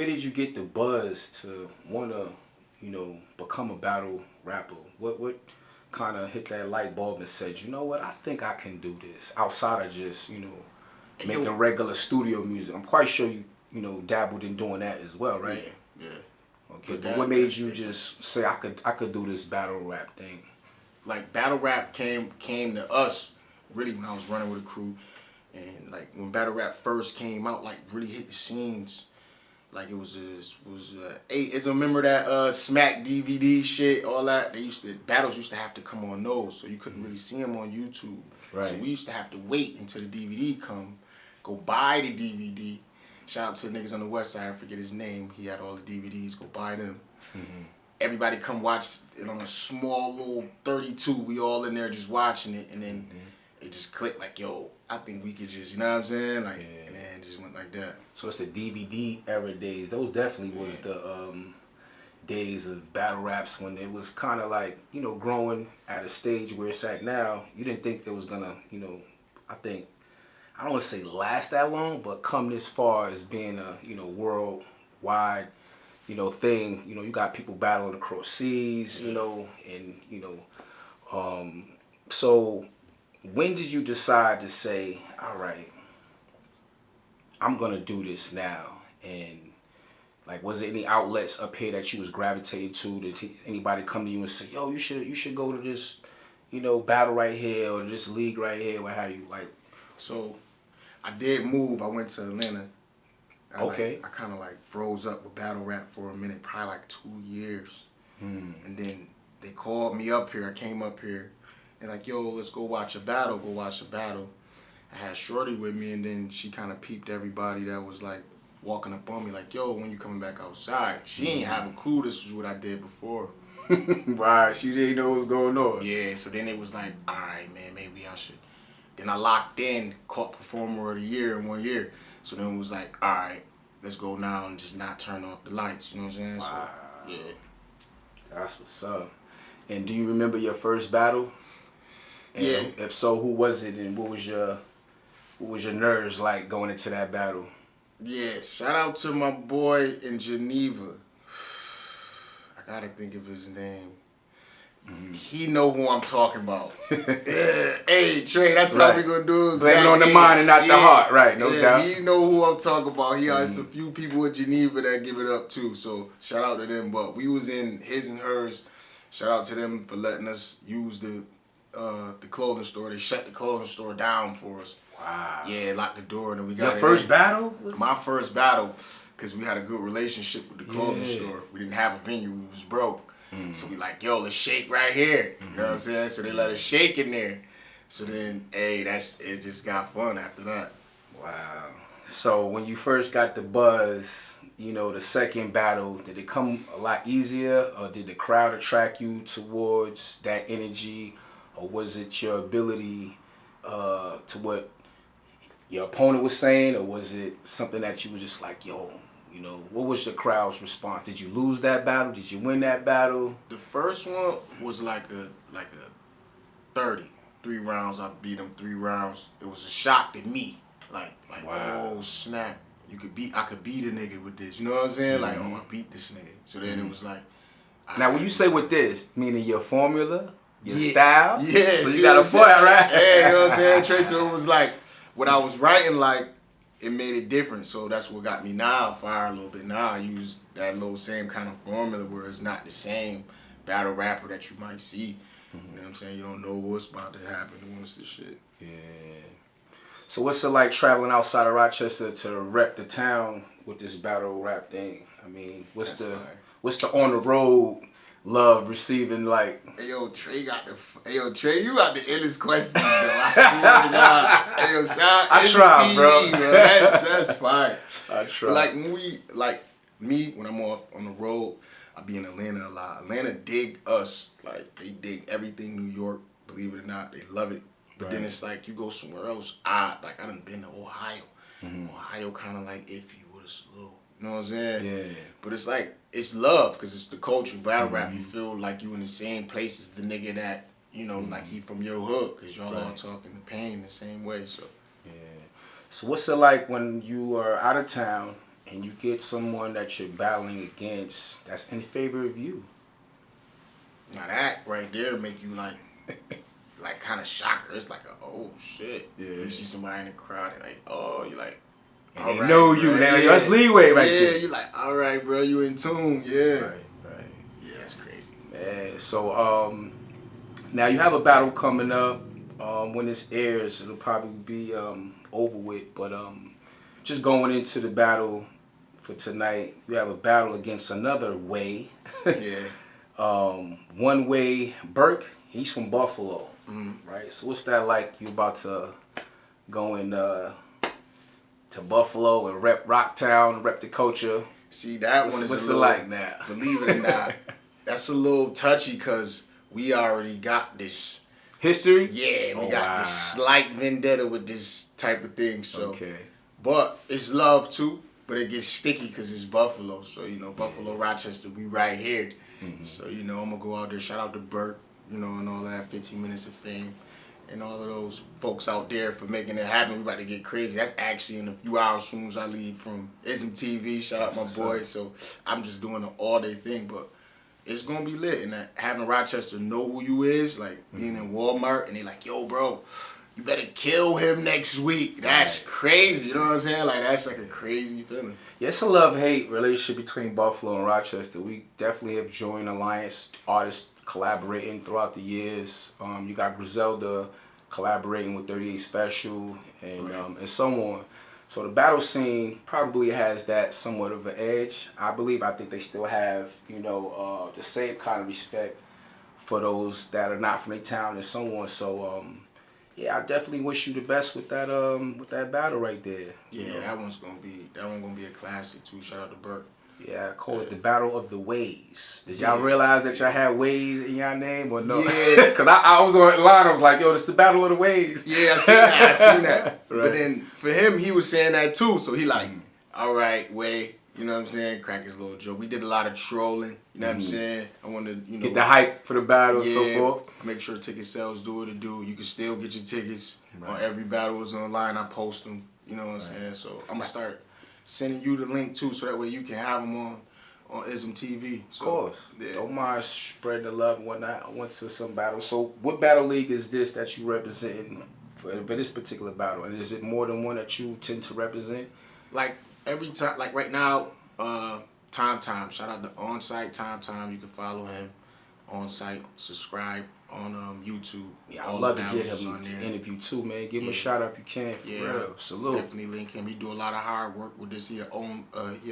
where did you get the buzz to wanna, become a battle rapper? What kind of hit that light bulb and said, you know what, I think I can do this outside of just, making regular studio music. I'm quite sure you dabbled in doing that as well, right? Yeah. Okay, but what made you just say I could do this battle rap thing? Like battle rap came to us really when I was running with a crew, and like when battle rap first came out, like really hit the scenes. Like it was Ezim, remember that Smack DVD shit, all that. Battles used to have to come on those, so you couldn't really see them on YouTube. Right. So we used to have to wait until the DVD come, go buy the DVD. Shout out to the niggas on the west side, I forget his name. He had all the DVDs, go buy them. Mm-hmm. Everybody come watch it on a small little 32. We all in there just watching it, and then it just clicked like, yo, I think we could just, you know what I'm saying? Like, and then it just went like that. So it's the DVD era days. Those definitely was the days of battle raps when it was kind of like, growing at a stage where it's at now. You didn't think it was gonna, I don't want to say last that long, but come this far as being a, worldwide, thing. You got people battling across seas, so when did you decide to say, all right, I'm gonna do this now? And like, was there any outlets up here that you was gravitating to? Did anybody come to you and say, yo, you should go to this, battle right here or this league right here? What have you like? So I did move. I went to Atlanta. Okay. I kind of like froze up with battle rap for a minute, probably like 2 years. And then they called me up here. I came up here. They're like, yo, let's go watch a battle. I had Shorty with me, and then she kind of peeped everybody that was like walking up on me like, yo, when you coming back outside? She ain't have a clue this was what I did before. Right, she didn't know what was going on. Yeah, so then it was like, all right, man, maybe I should. Then I locked in, caught Performer of the Year in 1 year. So then it was like, all right, let's go now and just not turn off the lights. You know what I'm saying? Wow. So, yeah. That's what's up. And do you remember your first battle? And yeah. If so, who was it, and what was your nerves like going into that battle? Yeah, shout out to my boy in Geneva. I gotta think of his name. He know who I'm talking about. Hey, Trey, that's how we gonna do it. Blame it on the mind and not the heart, right? No doubt. He know who I'm talking about. He has a few people in Geneva that give it up too. So shout out to them. But we was in his and hers. Shout out to them for letting us use the clothing store. They shut the clothing store down for us. Wow. Yeah, locked the door, and then we got your first battle. My first battle, because we had a good relationship with the clothing store. We didn't have a venue. We was broke. So we like, yo, let's shake right here. You know what I'm saying? So they let us shake in there. So then, it just got fun after that. Wow. So when you first got the buzz, the second battle, did it come a lot easier, or did the crowd attract you towards that energy, or was it your ability to what your opponent was saying, or was it something that you were just like, yo, what was the crowd's response? Did you lose that battle? Did you win that battle? The first one was like a 30. 3 rounds. I beat him 3 rounds. It was a shock to me. Like wow. Oh snap. I could beat a nigga with this. You know what I'm saying? Like, oh, I beat this nigga. So then it was like. Now when you say with this, meaning your formula, your style? Yeah. So you got a point, right? Yeah, you know what I'm saying, Trey? So it was like, what I was writing, like, it made it different. So that's what got me now fire a little bit. Now I use that little same kind of formula where it's not the same battle rapper that you might see. You know what I'm saying? You don't know what's about to happen once this shit. Yeah. So what's it like traveling outside of Rochester to rep the town with this battle rap thing? I mean, what's the on the road love receiving like? Hey yo, Trey, you got the illest questions though. I swear to God. Hey yo, shout I try, bro. That's fine. I try. But when I'm off on the road, I be in Atlanta a lot. Atlanta dig us. Like, they dig everything New York, believe it or not. They love it. But then it's like, you go somewhere else, I done been to Ohio. Ohio kind of like iffy with us a little. You know what I'm saying? Yeah. But it's like, it's love, because it's the culture. Battle rap, you feel like you in the same place as the nigga that, like he from your hood, because y'all all talking the pain the same way, so. Yeah. So what's it like when you are out of town and you get someone that you're battling against that's in favor of you. Now that right there make you like kind of shocker. It's like oh shit. Yeah. You see somebody in the crowd and like, oh, you like, and they know you. Now that's leeway right there. Yeah, you like, all right, bro, you in tune. Yeah. Right. Yeah, that's crazy. Man, so now you have a battle coming up. When this airs, it'll probably be over with. But just going into the battle for tonight, you have a battle against another Way. Yeah. One Way Burke. He's from Buffalo, Mm-hmm. right? So what's that like? You about to go in to Buffalo and rep Rocktown, rep the culture. See, that one is what's a it little, like now? Believe it or not, that's a little touchy because we already got this history. Yeah, we got this slight vendetta with this type of thing. So, okay. But it's love too. But it gets sticky because it's Buffalo. So Buffalo, Rochester, we right here. Mm-hmm. So I'm gonna go out there. Shout out to Burt, and all that 15 minutes of fame. And all of those folks out there for making it happen. We about to get crazy. That's actually in a few hours as soon as I leave from Ezim TV. Shout out my boy. So I'm just doing an all-day thing. But it's going to be lit. And having Rochester know who you is, like being in Walmart, and they like, yo, bro, you better kill him next week. That's crazy. You know what I'm saying? Like, that's like a crazy feeling. Yeah, it's a love-hate relationship between Buffalo and Rochester. We definitely have joined alliance artists collaborating throughout the years. You got Griselda collaborating with 38 Special and so on. So the battle scene probably has that somewhat of an edge. I think they still have, the same kind of respect for those that are not from their town and so on. So I definitely wish you the best with that battle right there. Yeah, that one's gonna be a classic too. Shout out to Burke. Yeah, I call it the Battle of the Ways. Did y'all realize that y'all had Ways in y'all name or no? Yeah. Because I was online, I was like, yo, this is the Battle of the Ways. Yeah, I seen that. Right. But then for him, he was saying that too. So he like, all right, Way, you know what I'm saying? Crack his little joke. We did a lot of trolling, you know what I'm saying? I wanted to, get the hype for the battle and so forth. Make sure ticket sales do what it do. You can still get your tickets on every battle is online. I post them, you know what I'm saying? So I'm going to start sending you the link too, so that way you can have them on Ezim TV. So, of course. Yeah. Don't mind spreading the love and whatnot. I went to some battles. So what battle league is this that you representing for this particular battle? And is it more than one that you tend to represent? Like every time, like right now, Time. Shout out to On-Site Time. You can follow him on-site. Subscribe on YouTube. Yeah, I'd love to get him an interview too, man. Give him a shout out if you can. For real. Salute. Definitely link him. He do a lot of hard work with this. He a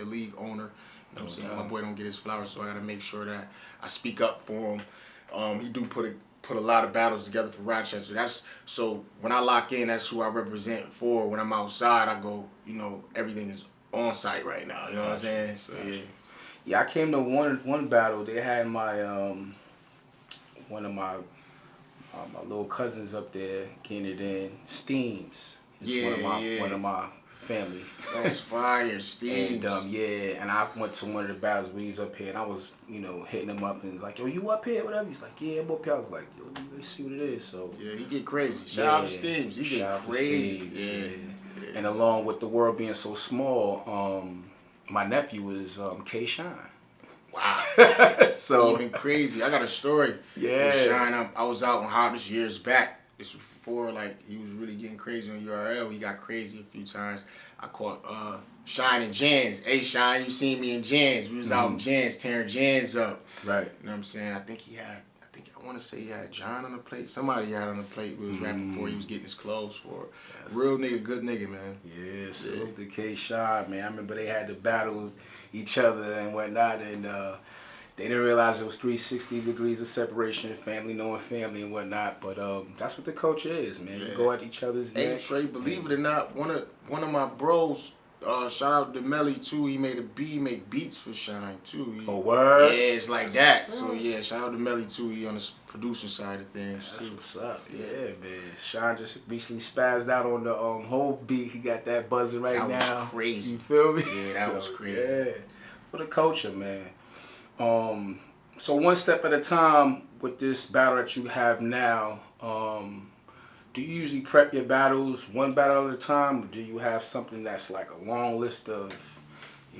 league owner. You know what I'm saying? My boy don't get his flowers, so I gotta make sure that I speak up for him. He do put a lot of battles together for Rochester. So when I lock in, that's who I represent for. When I'm outside, I go, everything is on site right now. You know what I'm saying? So yeah, I came to one battle. They had my one of my little cousins up there getting it in. Steams. One of my family. That's fire, Steams. And and I went to one of the battles where he's up here, and I was hitting him up and he's like, yo, you up here? Whatever. He's like, yeah, I'm up here. I was like, yo, let's see what it is. So yeah, he get crazy. Shout out to Steams. He get crazy. Yeah. And along with the world being so small, my nephew is K-Shine. Wow. So even crazy. I got a story. Yeah. With Shine. I was out in Harvest years back. This was before he was really getting crazy on URL. He got crazy a few times. I caught Shine and Jans. Hey Shine, you seen me in Jans. We was out in Jans, tearing Jans up. Right. You know what I'm saying? I want to say he had John on the plate. Somebody had on the plate. We was rapping before he was getting his clothes for it. Real nigga, good nigga, man. Yeah, salute to K-Shine, man. I remember they had the battles each other and whatnot, and they didn't realize it was 360 degrees of separation, family knowing family and whatnot. But that's what the culture is, man. You go at each other's neck. Hey Trey, believe it or not, one of my bros, shout out to Melly too. He make beats for Shine too. Oh word? Yeah, it's like that. So yeah, shout out to Melly too. He on the producing side of things too. That's what's up. Yeah, man. Shine just recently spazzed out on the whole beat. He got that buzzing right now. That was crazy. You feel me? Yeah, that was crazy. Yeah, for the culture, man. So one step at a time with this battle that you have now. Do you usually prep your battles one battle at a time, or do you have something that's like a long list of,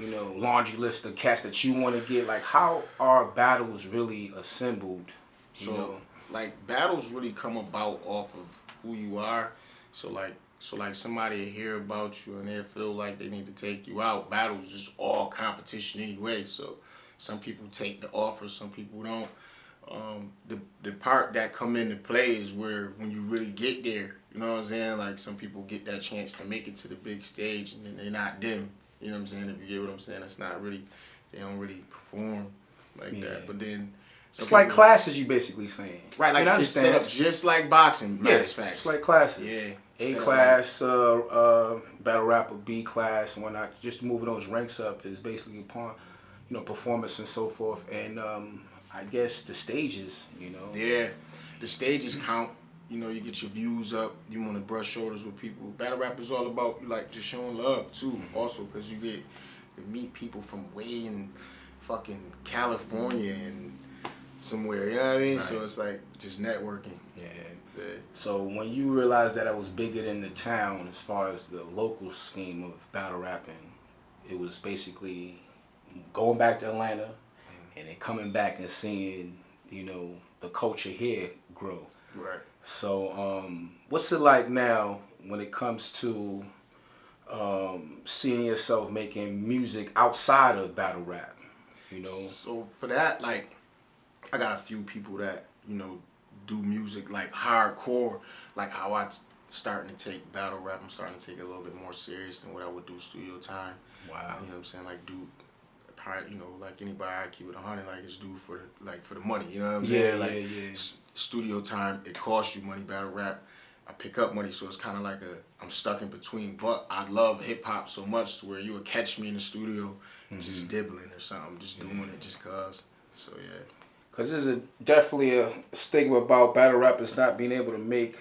laundry list of cats that you want to get. Like, how are battles really assembled? So like battles really come about off of who you are. So like somebody hear about you and they feel like they need to take you out. Battles is all competition anyway. So some people take the offer, some people don't. The part that come into play is where when you really get there, you know what I'm saying? Like some people get that chance to make it to the big stage and then they're not them. You know what I'm saying? If you get what I'm saying, it's not really, they don't really perform like that. But then it's like classes, you basically saying. Right, like it's set up just like boxing, matter of fact. It's like classes. Yeah. A class, battle rapper, B class, and whatnot. Just moving those ranks up is basically upon, performance and so forth. And I guess the stages, Yeah, the stages count. You get your views up. You want to brush shoulders with people. Battle rap is all about like just showing love too. Also, because you get to meet people from way in fucking California and somewhere. You know what I mean? Right. So it's like just networking. Yeah. So when you realized that I was bigger than the town as far as the local scheme of battle rapping, it was basically going back to Atlanta and then coming back and seeing, the culture here grow. Right. So what's it like now when it comes to seeing yourself making music outside of battle rap? So for that, like, I got a few people that, do music like hardcore, like how starting to take battle rap. I'm starting to take it a little bit more serious than what I would do studio time. Wow. You know what I'm saying? Like, probably, like anybody, I keep it 100. Like, it's due for the money. You know what I'm saying? Like, studio time, it costs you money. Battle rap, I pick up money, so it's kind of like I'm stuck in between. But I love hip hop so much to where you would catch me in the studio, just dibbling or something, just doing it just cause. So yeah. Because there's definitely a stigma about battle rappers not being able to make,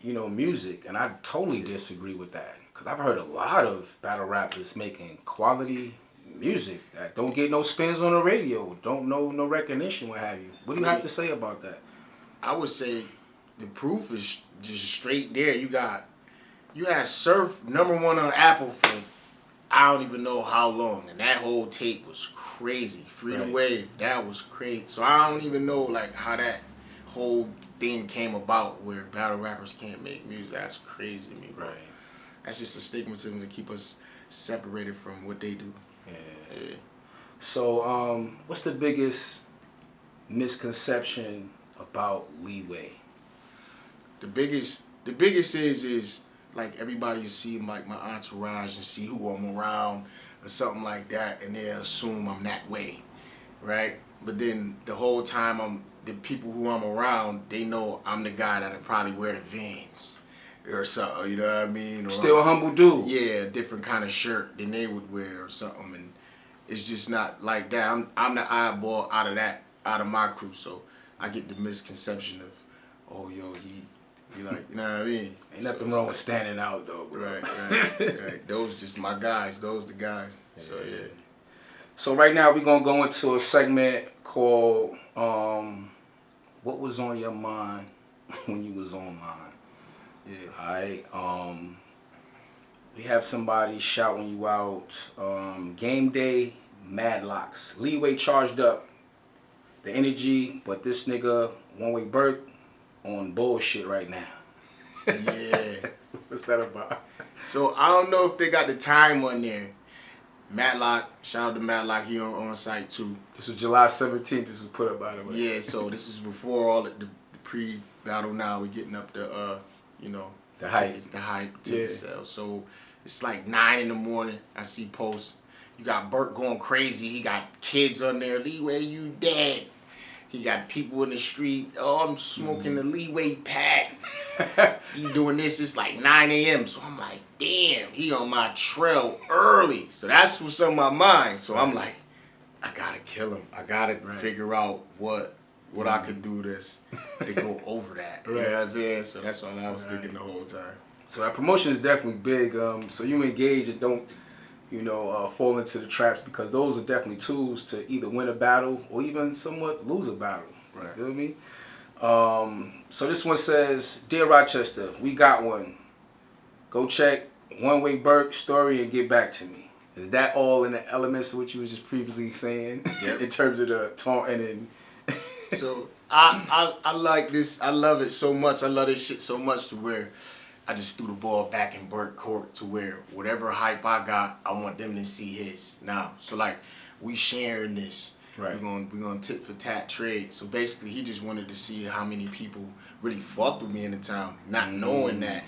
music. And I totally disagree with that. Because I've heard a lot of battle rappers making quality music that don't get no spins on the radio, don't know no recognition, what have you. What do you have to say about that? I would say the proof is just straight there. You had Surf #1 on Apple for I don't even know how long, and that whole tape was crazy. Freedom Wave, that was crazy. So I don't even know like how that whole thing came about where battle rappers can't make music. That's crazy to me, bro. Right. That's just a stigmatism to keep us separated from what they do. Yeah. So what's the biggest misconception about Leeway? The biggest is like everybody you see like my entourage and see who I'm around or something like that, and they assume I'm that way, right? But then the whole time the people who I'm around, they know I'm the guy that'll probably wear the Vans or something, you know what I mean? Or, still a humble dude. Yeah, a different kind of shirt than they would wear or something, and it's just not like that. I'm the eyeball out of my crew, so I get the misconception of, oh yo, he like, you know what I mean? Ain't nothing wrong with standing out though, bro. Right. Those just my guys. Those the guys. So yeah. So right now we're gonna go into a segment called "What Was on Your Mind When You Was On Mine." Yeah. Alright. We have somebody shouting you out. Game day, Madlocks, Leeway Charged Up, the energy, but this nigga One Way Burt on bullshit right now. Yeah. What's that about? So I don't know if they got the time on there. Matlock, shout out to Matlock, he on site too. This was July 17th, this was put up by the way. Yeah, so this is before all the pre-battle now. We getting up the, the hype. The hype ticket sales. So it's like 9 in the morning. I see posts. You got Burt going crazy. He got kids on there. Leeway, you dead. He got people in the street. Oh, I'm smoking the Leeway pack. He doing this. It's like 9 a.m. So I'm like, damn, he on my trail early. So that's what's on my mind. So I'm like, I gotta kill him. I gotta figure out what I could do to go over that. You know what I'm saying? So that's what I was thinking the whole time. So that promotion is definitely big. So you engage and don't, fall into the traps, because those are definitely tools to either win a battle or even somewhat lose a battle. Right. You feel me? So this one says, "Dear Rochester, we got one. Go check One Way Burke story and get back to me." Is that all in the elements of what you was just previously saying? Yep. In terms of the taunting and... So I like this. I love it so much. I love this shit so much to where I just threw the ball back in Burt court to where whatever hype I got, I want them to see his now. So like we sharing this. Right. We're gonna tit for tat trade. So basically he just wanted to see how many people really fucked with me in the town, not knowing that.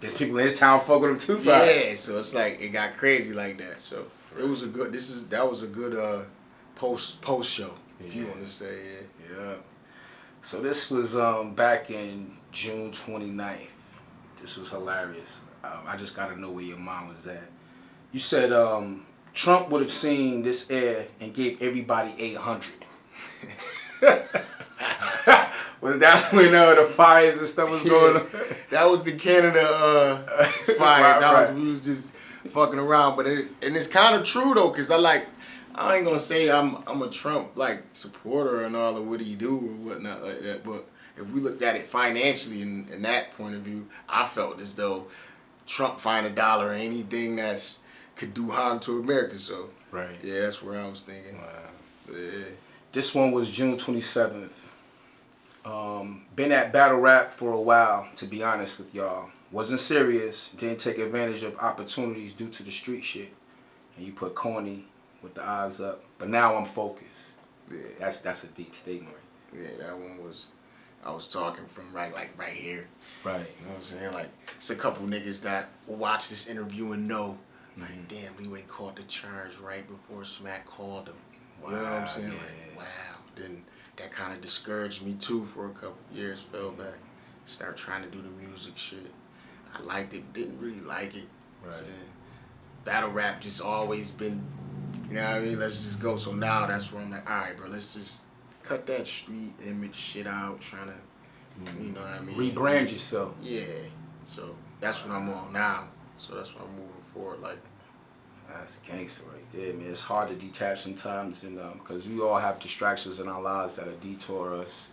There's people in his town fuck with him too, Yeah, so it's like it got crazy like that. So it was a good that was a good post show, if you want to say Yeah. So this was back in June 29th. This was hilarious. I just got to know where your mind was at. You said Trump would have seen this air and gave everybody 800. Was that when the fires and stuff was going on? That was the Canada fires. Right. We was just fucking around, but and it's kind of true though, cause I ain't gonna say I'm a Trump like supporter and all of what he do or whatnot like that, but if we looked at it financially in that point of view, I felt as though Trump find $1 or anything that's could do harm to America. So right. Yeah, that's where I was thinking. Wow. Yeah. This one was June 27th. Been at battle rap for a while, to be honest with y'all. Wasn't serious, didn't take advantage of opportunities due to the street shit. And you put corny with the eyes up. But now I'm focused. Yeah. That's a deep statement right there. Yeah, that one was, I was talking from right here. Right. You know what I'm saying? Like, it's a couple niggas that will watch this interview and know, like, damn, Leeway caught the charge right before Smack called him. Wow, you know what I'm saying? Yeah. Like, wow. Then that kind of discouraged me too for a couple years, fell back. Started trying to do the music shit. I liked it, didn't really like it. Right. So then, battle rap just always been, you know what I mean? Let's just go. So now that's where I'm like, all right, bro, let's just cut that street image shit out, trying to, you know what I mean? Rebrand yourself. Yeah. So that's what I'm on now. So that's what I'm moving forward like. That's gangster right there, man. It's hard to detach sometimes, and because we all have distractions in our lives that detour us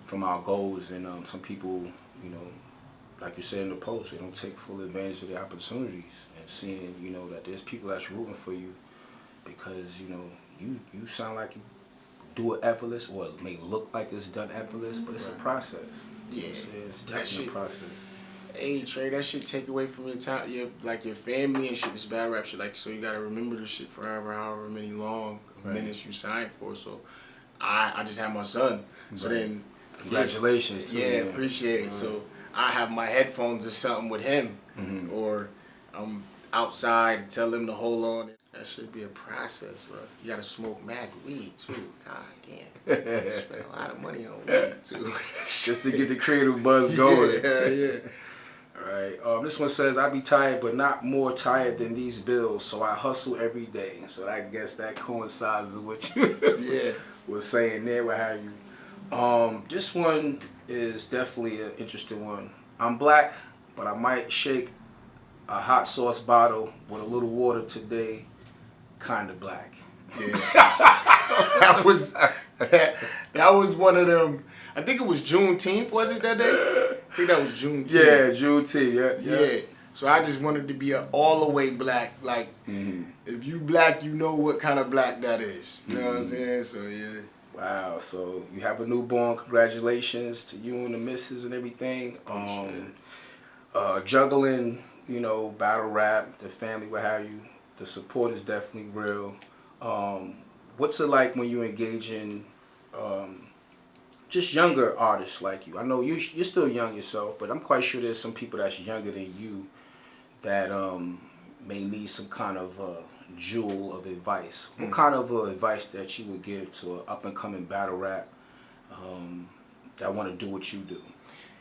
from our goals, and some people, you know, like you said in the post, they don't take full advantage of the opportunities, and seeing, you know, that there's people that's rooting for you because, you know, you sound like you do it effortless, or it may look like it's done effortless, but it's a process. Yeah, it's definitely a process. Hey Trey, that shit take away from your time, your family and shit. This bad rap shit, like, so you gotta remember this shit forever, however many long minutes you signed for. So I just had my son. So then congratulations to you. Yeah, appreciate it. So I have my headphones or something with him, or I'm outside and tell him to hold on. That should be a process, bro. You gotta smoke mad weed too. God damn. Spend a lot of money on weed too. Just to get the creative buzz going. Yeah. Alright, this one says, I be tired, but not more tired than these bills, so I hustle every day. So I guess that coincides with what you was saying there, what have you. This one is definitely an interesting one. I'm black, but I might shake a hot sauce bottle with a little water today. Kinda black. Yeah. that was one of them. I think it was Juneteenth, was it that day? I think that was Juneteenth. Yeah, Juneteenth, yeah. So I just wanted to be all the way black. Like, if you black, you know what kind of black that is. You know what I'm saying? So, yeah. Wow, so you have a newborn. Congratulations to you and the missus and everything. Juggling, you know, battle rap, the family, what have you. The support is definitely real. What's it like when you engage in just younger artists like you? I know you're still young yourself, but I'm quite sure there's some people that's younger than you that may need some kind of jewel of advice. What kind of advice that you would give to an up-and-coming battle rap that want to do what you do?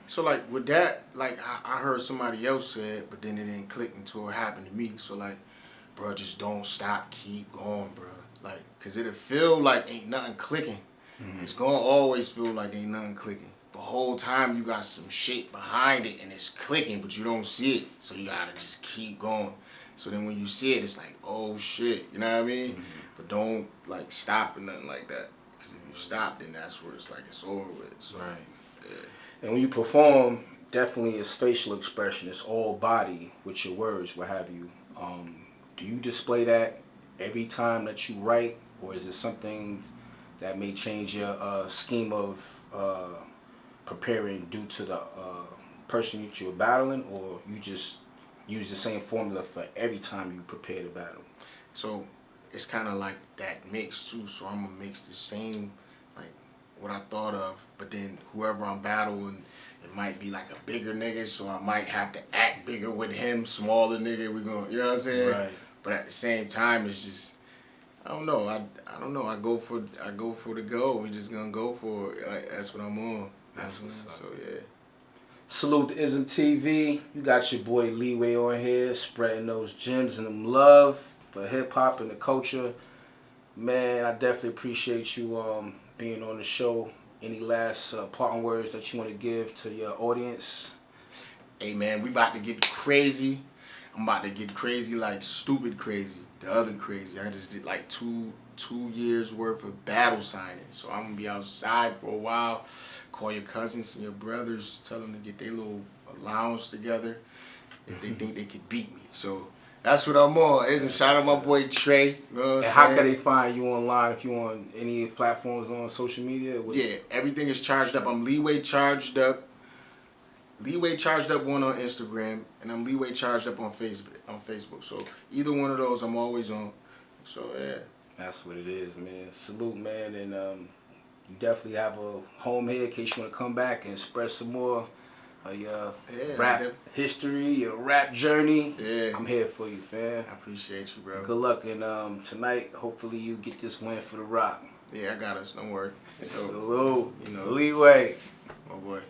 So, like, with that, like, I heard somebody else say it, but then it didn't click until it happened to me. So, like, bro, just don't stop, keep going, bro. Like, because it'll feel like ain't nothing clicking. It's going to always feel like ain't nothing clicking. The whole time you got some shit behind it and it's clicking, but you don't see it. So you got to just keep going. So then when you see it, it's like, oh, shit. You know what I mean? But don't, like, stop or nothing like that. Because if you stop, then that's where it's like it's over with. So, right. Yeah. And when you perform, definitely it's facial expression. It's all body with your words, what have you. do you display that every time that you write, or is it something that may change your scheme of preparing due to the person that you're battling, or you just use the same formula for every time you prepare to battle? So it's kind of like that mix too. So I'm gonna mix the same, like what I thought of, but then whoever I'm battling, it might be like a bigger nigga, so I might have to act bigger with him. Smaller nigga, we gonna, you know what I'm saying? Right. But at the same time, it's just, I don't know. I don't know. I go for the goal. We just gonna go for it. Like, that's what I'm on. That's what's up. So yeah. Salute to Ezim TV. You got your boy Leeway on here, spreading those gems and them love for hip hop and the culture. Man, I definitely appreciate you being on the show. Any last parting words that you want to give to your audience? Hey man, we about to get crazy. I'm about to get crazy, like stupid crazy. The other crazy. I just did like two years worth of battle signing. So I'm gonna be outside for a while. Call your cousins and your brothers, tell them to get their little allowance together if they think they could beat me. So that's what I'm on. Ezim, shout out my boy Trey. You know what I'm And saying? how can they find you online if you on any platforms on social media? Yeah, everything is charged up. I'm Leeway Charged Up. Leeway Charged Up 1 on Instagram, and I'm Leeway Charged Up on Facebook. So either one of those, I'm always on. So yeah. That's what it is, man. Salute, man, and you definitely have a home here in case you want to come back and spread some more of your rap history, your rap journey. Yeah. I'm here for you, man. I appreciate you, bro. Good luck, and tonight, hopefully you get this win for the Rock. Yeah, I got us. Don't worry. Salute. You know. Leeway. My boy.